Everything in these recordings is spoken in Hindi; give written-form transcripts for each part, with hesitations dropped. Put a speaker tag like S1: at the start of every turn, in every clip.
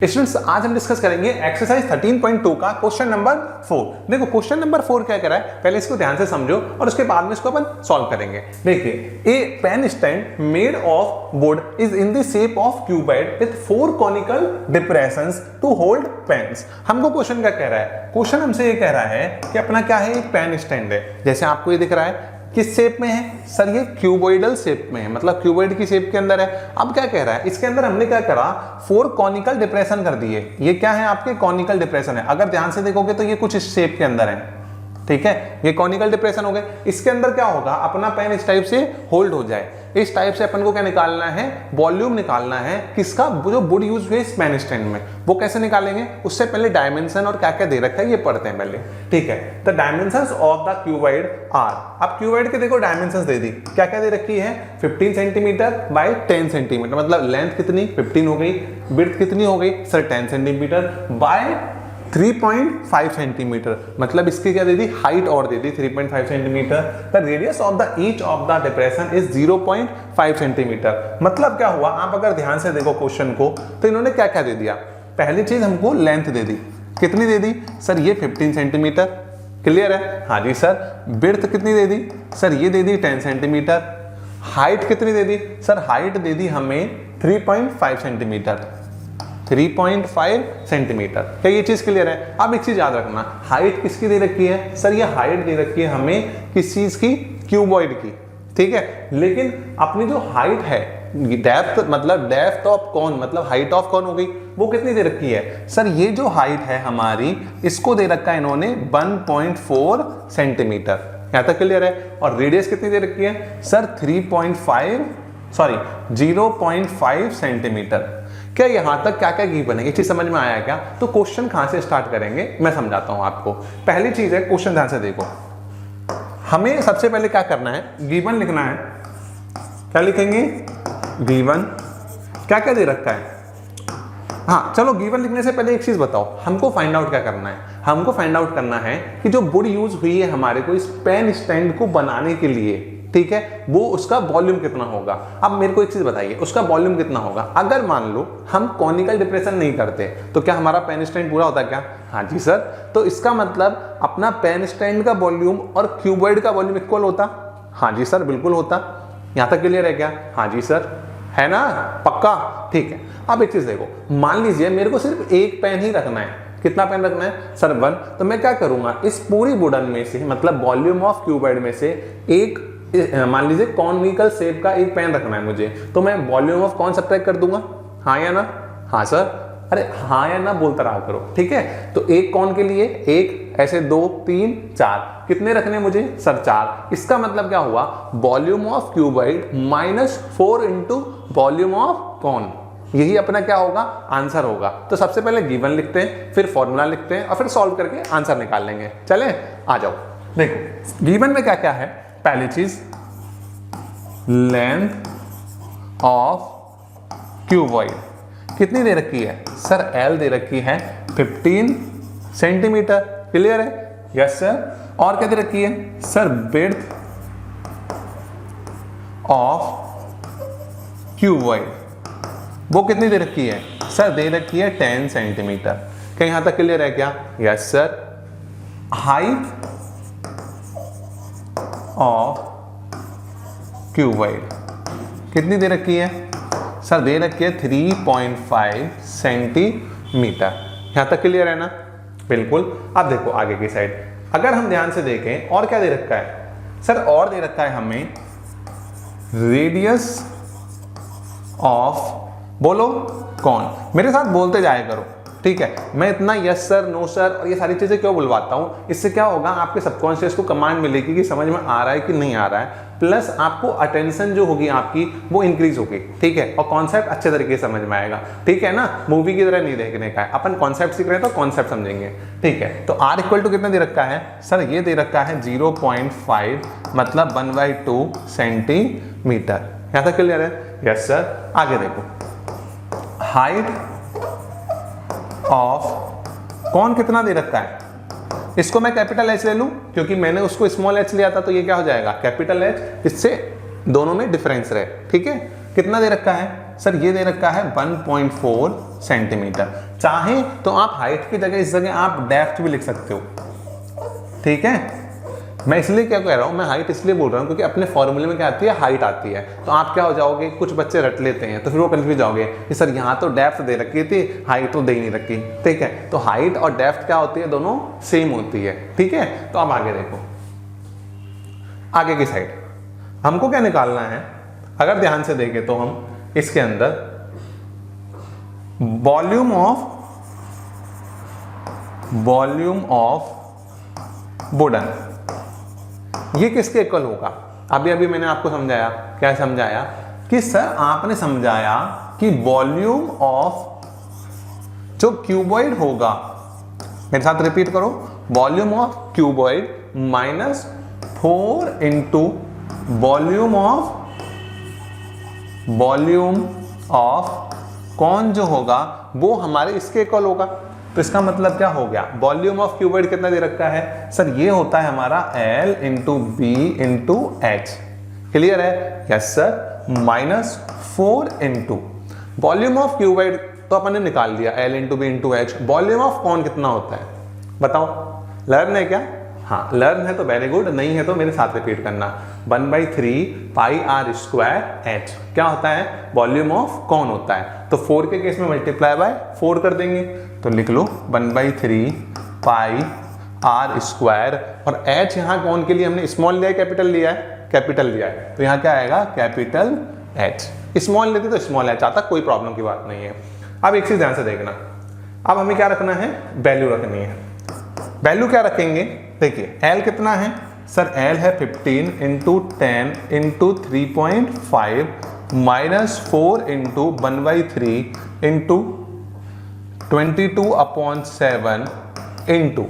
S1: स्टूडेंट्स आज हम डिस्कस करेंगे एक्सरसाइज 13.2 का क्वेश्चन नंबर 4। देखो क्वेश्चन नंबर 4 क्या कह रहा है, पहले इसको ध्यान से समझो और उसके बाद में इसको अपन सॉल्व करेंगे। देखिए, a pen stand made of wood is in the shape of cuboid with 4 conical depressions to hold pens. हमको क्वेश्चन क्या कह रहा है, क्वेश्चन हमसे ये कह रहा है कि अपना क्या है, एक पेन स्टैंड है, जैसे आपको ये दिख रहा है, किस शेप में है सर, ये क्यूबॉइडल शेप में है, मतलब क्यूबॉइड की शेप के अंदर है। अब क्या कह रहा है, इसके अंदर हमने क्या करा, 4 कॉनिकल डिप्रेशन कर दिए। ये क्या है, आपके कॉनिकल डिप्रेशन है। अगर ध्यान से देखोगे तो ये कुछ इस शेप के अंदर है, ठीक है, ये कॉनिकल डिप्रेशन हो गए। इसके अंदर क्या होगा, अपना पेन इस टाइप से होल्ड हो जाए। इस टाइप से अपन को क्या निकालना है, वॉल्यूम निकालना है किसका, जो वुड यूज हुए इस पेन स्टैंड में। वो कैसे निकालेंगे, उससे पहले डायमेंशन और क्या क्या दे रखा है ये पढ़ते हैं पहले, ठीक है। The dimensions of the cuboid are, अब क्यूबॉइड के देखो डायमेंशंस दे दी, क्या क्या दे रखी है, 15 सेंटीमीटर बाय 10 सेंटीमीटर, मतलब लेंथ कितनी 15 हो गई, विड्थ कितनी हो गई सर 10 सेंटीमीटर बाय 3.5 सेंटीमीटर, मतलब इसकी क्या दे दी, हाइट और दे दी 3.5 centimetre. The radius of the each of the depression is 0.5 centimetre. मतलब क्या हुआ, आप अगर ध्यान से देखो क्वेश्चन को तो इन्होंने क्या क्या दे दिया, पहली चीज हमको लेंथ दे दी, कितनी दे दी सर, ये 15 सेंटीमीटर, क्लियर है, हाँ जी सर। विड्थ कितनी दे दी सर, ये दे दी 10 सेंटीमीटर। हाइट कितनी दे दी सर, हाइट दे दी हमें 3.5 सेंटीमीटर, 3.5 सेंटीमीटर। क्या ये चीज क्लियर है। अब एक चीज याद रखना, हाइट किसकी दे रखी है सर, ये हाइट दे रखी है हमें किस चीज की, क्यूबॉइड की, ठीक है। लेकिन अपनी जो हाइट है, डेप्थ मतलब डेप्थ ऑफ कॉन, मतलब हाइट ऑफ कॉन हो गई, वो कितनी दे रखी है सर, ये जो हाइट है हमारी, इसको दे रखा है इन्होंने 1.4 सेंटीमीटर। यहां तक क्लियर है। और रेडियस कितनी दे रखी है सर, 0.5 सेंटीमीटर। क्या यहां तक क्या क्या गिवन है, ये चीज समझ में आया क्या। तो क्वेश्चन कहां से स्टार्ट करेंगे मैं समझाता हूं आपको। पहली चीज है, क्वेश्चन ध्यान से देखो, हमें सबसे पहले क्या करना है, गिवन लिखना है। क्या लिखेंगे, गिवन, क्या क्या दे रखा है। हाँ चलो, गिवन लिखने से पहले एक चीज बताओ, हमको फाइंड आउट क्या करना है, हमको फाइंड आउट करना है कि जो वुड यूज हुई है हमारे को इस पेन स्टैंड को बनाने के लिए, ठीक है, वो उसका वॉल्यूम कितना होगा। अब मेरे को एक चीज बताइए, उसका वॉल्यूम कितना होगा। अगर मान लो हम कॉनिकल डिप्रेशन नहीं करते तो क्या हमारा पेन स्टैंड पूरा होता क्या, हाँ जी सर। तो इसका मतलब अपना पेन स्टैंड का वॉल्यूम और क्यूबॉइड का वॉल्यूम इक्वल होता, हाँ जी सर बिल्कुल होता। यहां तक क्लियर है क्या, हाँ जी सर, है ना, पक्का, ठीक है। अब एक चीज देखो, मान लीजिए मेरे को सिर्फ एक पेन ही रखना है, कितना पेन रखना है सर 1, तो मैं क्या करूंगा, इस पूरी वुडन में से, मतलब वॉल्यूम ऑफ क्यूबॉइड में से एक, मान लीजिए कॉनिकल शेप का एक पेन रखना है मुझे, तो मैं वॉल्यूम ऑफ कौन सब्ट्रैक्ट कर दूंगा, हाँ या ना, हाँ सर, अरे हाँ या ना बोलता रहा करो, ठीक है। तो एक कौन के लिए एक, ऐसे 2 3 4, कितने रखने मुझे सर 4। इसका मतलब क्या हुआ, volume of cuboid -4 into volume of cone, यही अपना क्या होगा, आंसर होगा। तो सबसे पहले गिवन लिखते हैं, फिर फॉर्मूला लिखते हैं और फिर सॉल्व करके आंसर निकाल लेंगे। चले आ जाओ, देखो गिवन में क्या क्या है। पहली चीज, लेंथ ऑफ क्यूबॉइड कितनी दे रखी है सर, L दे रखी है 15 सेंटीमीटर, क्लियर है, यस सर। और क्या दे रखी है सर, विड्थ ऑफ क्यूबॉइड, वो कितनी दे रखी है सर, दे रखी है 10 सेंटीमीटर। क्या यहां तक क्लियर है क्या, yes sir. Height of cuboid कितनी दे रखी है सर, दे रखी है 3.5 सेंटीमीटर। यहां तक क्लियर है ना, बिल्कुल। अब देखो आगे की साइड, अगर हम ध्यान से देखें और क्या दे रखा है सर, और दे रखा है हमें रेडियस ऑफ, बोलो कौन, मेरे साथ बोलते जाया करो, ठीक है। मैं इतना यस सर, नो सर और ये सारी चीजें क्यों बुलवाता हूं, इससे क्या होगा, आपके सबकॉन्शियस को कमांड मिलेगी कि समझ में आ रहा है कि नहीं आ रहा है, प्लस आपको अटेंशन जो होगी आपकी वो इंक्रीज होगी, ठीक है, और कॉन्सेप्ट अच्छे तरीके से समझ में आएगा, ठीक है ना। मूवी की तरह नहीं देखने का है, अपन कॉन्सेप्ट सीख रहे हैं तो कॉन्सेप्ट समझेंगे, ठीक है। तो R इक्वल टू कितना दे रखा है सर, ये दे रखा है 0.5, मतलब 1/2 सेंटीमीटर। यहां तक क्लियर है, यस सर। आगे देखो, हाइट ऑफ कौन कितना दे रखा है, इसको मैं कैपिटल H ले लूं क्योंकि मैंने उसको स्मॉल h लिया था, तो ये क्या हो जाएगा कैपिटल H, इससे दोनों में डिफरेंस रहे, ठीक है। कितना दे रखा है सर ये दे रखा है 1.4 सेंटीमीटर। चाहे तो आप हाइट की जगह इस जगह आप डेप्थ भी लिख सकते हो, ठीक है। मैं इसलिए क्या कह रहा हूँ, मैं हाइट इसलिए बोल रहा हूँ क्योंकि अपने फॉर्मूले में क्या आती है, हाइट आती है। तो आप क्या हो जाओगे, कुछ बच्चे रट लेते हैं तो फिर वो कंफ्यूज जाओगे कि सर यहाँ तो डेप्थ दे रखी थी, हाइट तो दे ही नहीं रखी, ठीक है। तो हाइट और डेप्थ क्या होती है, दोनों सेम होती है, ठीक है। तो अब आगे देखो, आगे की साइड हमको क्या निकालना है। अगर ध्यान से देखें तो हम इसके अंदर वॉल्यूम ऑफ वुडन, ये किसके इक्वल होगा। अभी अभी मैंने आपको समझाया, क्या समझाया कि सर आपने समझाया कि वॉल्यूम ऑफ जो क्यूबॉइड होगा, मेरे साथ रिपीट करो, volume of cuboid minus 4 into volume of कौन जो होगा वो हमारे इसके इक्वल होगा। तो इसका मतलब क्या हो गया, वॉल्यूम ऑफ क्यूबॉइड कितना दे रखा है सर, ये होता है हमारा L into B into H, clear है, yes sir, minus 4 into volume of cuboid तो अपन ने निकाल लिया L into B into H. Volume of कौन कितना होता है बताओ, लर्न है क्या, हाँ लर्न है तो वेरी गुड, नहीं है तो मेरे साथ रिपीट करना, 1/3 पाई आर स्क्वायर एच क्या होता है, वॉल्यूम ऑफ कौन होता है। तो 4 के केस में मल्टीप्लाई बाय 4 कर देंगे, तो लिख लो 1/3 पाई आर स्क्वायर, और एच यहाँ कौन के लिए हमने स्मॉल लिया है कैपिटल लिया है, कैपिटल लिया है, तो यहाँ क्या आएगा कैपिटल एच। स्मॉल लेते तो स्मॉल एच आता, कोई प्रॉब्लम की बात नहीं है। अब एक चीज ध्यान से देखना, अब हमें क्या रखना है, वैल्यू रखनी है। वैल्यू क्या रखेंगे, देखिए L कितना है सर, L है 15 into 10 into 3.5 minus 4 into 1/3 into 22/7 into,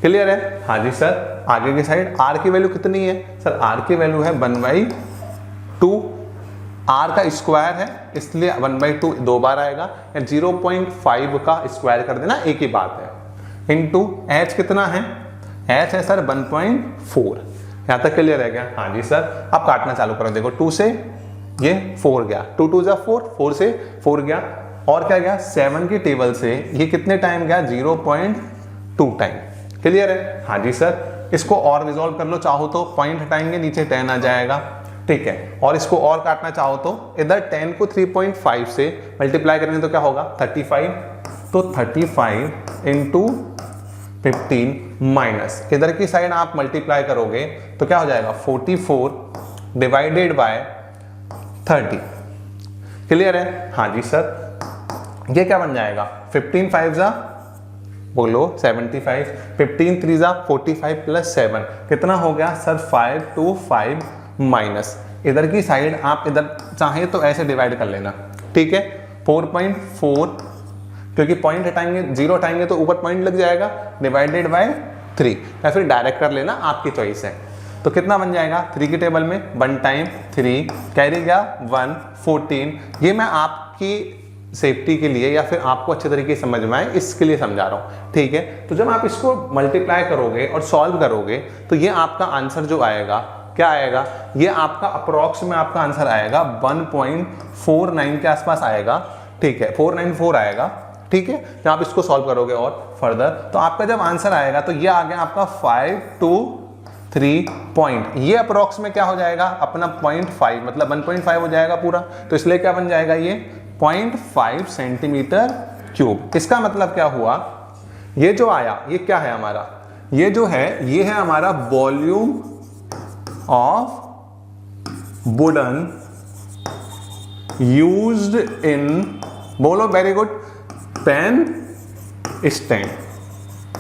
S1: clear है, हाँ जी सर। आगे की साइड R की वैल्यू कितनी है सर, R की वैल्यू है 1/2, R का स्क्वायर है इसलिए 1/2 दो बार आएगा, या 0.5 का स्क्वायर कर देना, एक ही बात है, इंटू H कितना है, H है सर 1.4, यहाँ तक क्लियर है क्या, हाँ जी सर। अब काटना चालू करो, देखो 2 से ये 4 गया, 2 2 जा 4, 4 से 4 गया, और क्या गया 7 की टेबल से ये कितने टाइम गया 0.2 टाइम, क्लियर है, हाँ जी सर। इसको और रिजॉल्व कर लो, चाहो तो पॉइंट हटाएंगे नीचे 10 आ जाएगा, ठीक है। और इसको और काटना चाहो तो इधर 10 को 3.5 से मल्टीप्लाई करेंगे तो क्या होगा 35, तो 35 इंटू 15 माइनस इधर की साइड आप मल्टीप्लाई करोगे तो क्या हो जाएगा 44 डिवाइडेड बाय 30, क्लियर है, हाँ जी सर। ये क्या बन जाएगा 15 5 जा बोलो 75, 15 3 जा 45 प्लस 7 कितना हो गया सर 525 माइनस इधर की साइड आप इधर चाहे तो ऐसे डिवाइड कर लेना, ठीक है, 4.4 क्योंकि पॉइंट हटाएंगे 0 हटाएंगे तो ऊपर पॉइंट लग जाएगा, डिवाइडेड बाय 3, या फिर डायरेक्ट कर लेना, आपकी चॉइस है। तो कितना बन जाएगा 3 की टेबल में 1 टाइम 3 कैरी गया 1 14। ये मैं आपकी सेफ्टी के लिए या फिर आपको अच्छे तरीके से समझ में आए इसके लिए समझा रहा हूँ, ठीक है। तो जब आप इसको मल्टीप्लाई करोगे और सॉल्व करोगे तो ये आपका आंसर जो आएगा क्या आएगा, ये आपका अप्रोक्स में आपका आंसर आएगा 1.49 के आसपास आएगा, ठीक है, 494 आएगा, ठीक है। जब आप इसको सॉल्व करोगे और फर्दर तो आपका जब आंसर आएगा तो ये आ गया आपका 523 पॉइंट, ये अप्रोक्स में क्या हो जाएगा अपना 0.5 मतलब 1.5 हो जाएगा पूरा, तो इसलिए क्या बन जाएगा ये 0.5 सेंटीमीटर क्यूब। इसका मतलब क्या हुआ, ये जो आया ये क्या है हमारा, ये जो है ये है हमारा volume of wooden used in, बोलो very good, pen stand,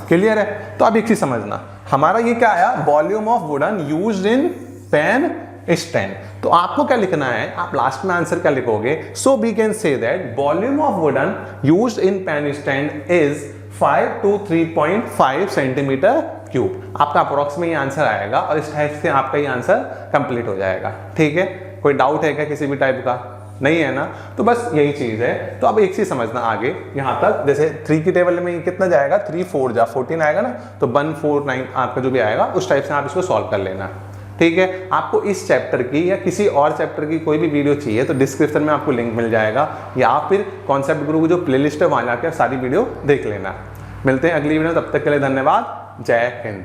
S1: clear है। तो अब एक चीज समझना, हमारा ये क्या आया volume of wooden used in pen stand, तो आपको क्या लिखना है, आप लास्ट में आंसर क्या लिखोगे, so we can say that volume of wooden used in pen stand is 5 to 3.5 centimetre cube. आपका अप्रोक्स में ये आंसर आएगा और इस टाइप से आपका ये आंसर कंप्लीट हो जाएगा, ठीक है। कोई डाउट है क्या किसी भी टाइप का, नहीं है ना, तो बस यही चीज है। तो अब एक चीज समझना आगे यहां तक, जैसे 3 की टेबल में कितना जाएगा 3 4 जा 14 आएगा ना, तो 149 आपका जो भी आएगा उस टाइप से आप इसको सॉल्व कर लेना, ठीक है। आपको इस चैप्टर की या किसी और चैप्टर की कोई भी वीडियो चाहिए तो डिस्क्रिप्शन में आपको लिंक मिल जाएगा, या फिर कॉन्सेप्ट गुरु की जो प्लेलिस्ट है वहाँ जाकर सारी वीडियो देख लेना। मिलते हैं अगली वीडियो, तब तक के लिए धन्यवाद। जय हिंद।